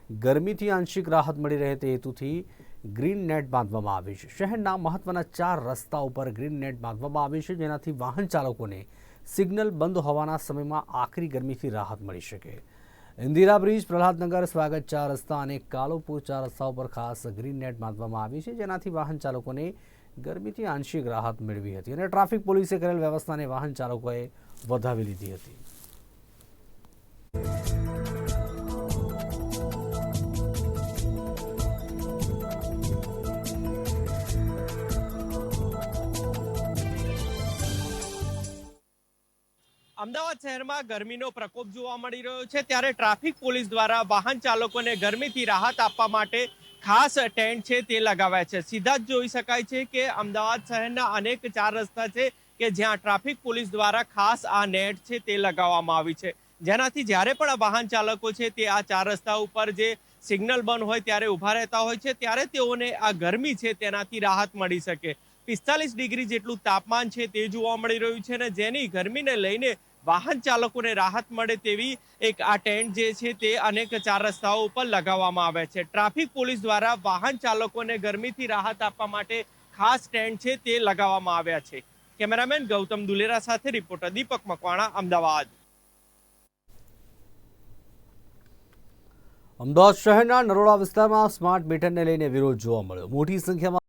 ગરમીથી આંશિક રાહત મળી રહે તે હેતુથી ગ્રીન નેટ બાંધવામાં આવી છે। શહેરના મહત્વના 4 રસ્તા ઉપર ગ્રીન નેટ બાંધવામાં આવી છે, જેનાથી વાહન ચાલકોને સિગ્નલ બંધ હોવાના સમયમાં આકરી ગરમીથી રાહત મળી શકે। ઇન્દિરા બ્રિજ, પ્રહલાદનગર, સ્વાગત 4 રસ્તા અને કાલુપુર 4 રસ્તા ઉપર ખાસ ગ્રીન નેટ બાંધવામાં આવી છે, જેનાથી વાહન ચાલકોને ગરમીથી આંશિક રાહત મેળવી હતી અને ટ્રાફિક પોલીસે કરેલ વ્યવસ્થાને વાહન ચાલકોએ વધાવી લીધી હતી। અમદાવાદ શહેરમાં ગરમીનો પ્રકોપ જોવા મળી રહ્યો છે, ત્યારે ટ્રાફિક પોલીસ દ્વારા વાહન ચાલકોને ગરમીથી રાહત આપવા માટે ખાસ ટેન્ટ છે તે લગાવ્યા છે। સીધા જ જોઈ શકાય છે કે અમદાવાદ શહેરના અનેક 4 રસ્તા છે કે જ્યાં ટ્રાફિક પોલીસ દ્વારા ખાસ આ નેટ છે તે લગાવવામાં આવી છે, જેનાથી જ્યારે પણ આ વાહન ચાલકો છે તે આ 4 રસ્તા ઉપર જે સિગ્નલ બંધ હોય ત્યારે ઊભા રહેતા હોય છે, ત્યારે તેઓને આ ગરમી છે તેનાથી રાહત મળી શકે। 45 ડિગ્રી જેટલું તાપમાન છે તે જોવા મળી રહ્યું છે અને જેની ગરમીને લઈને વાહન ચાલકોને રાહત મળે તેવી એક આ ટેન્ટ જે છે તે અનેક 4 રસ્તાઓ ઉપર લગાવવામાં આવે છે। ટ્રાફિક પોલીસ દ્વારા વાહન ચાલકોને ગરમીથી રાહત આપવા માટે ખાસ ટેન્ટ છે તે લગાવવામાં આવ્યા છે। કેમેરામેન ગૌતમ દુલેરા સાથે રિપોર્ટર દીપક મકવાણા, અમદાવાદ। અમદાવાદ શહેરના નરોડા વિસ્તારમાં સ્માર્ટ મીટરને લઈને વિરોધ જોવા મળ્યો। મોટી સંખ્યામાં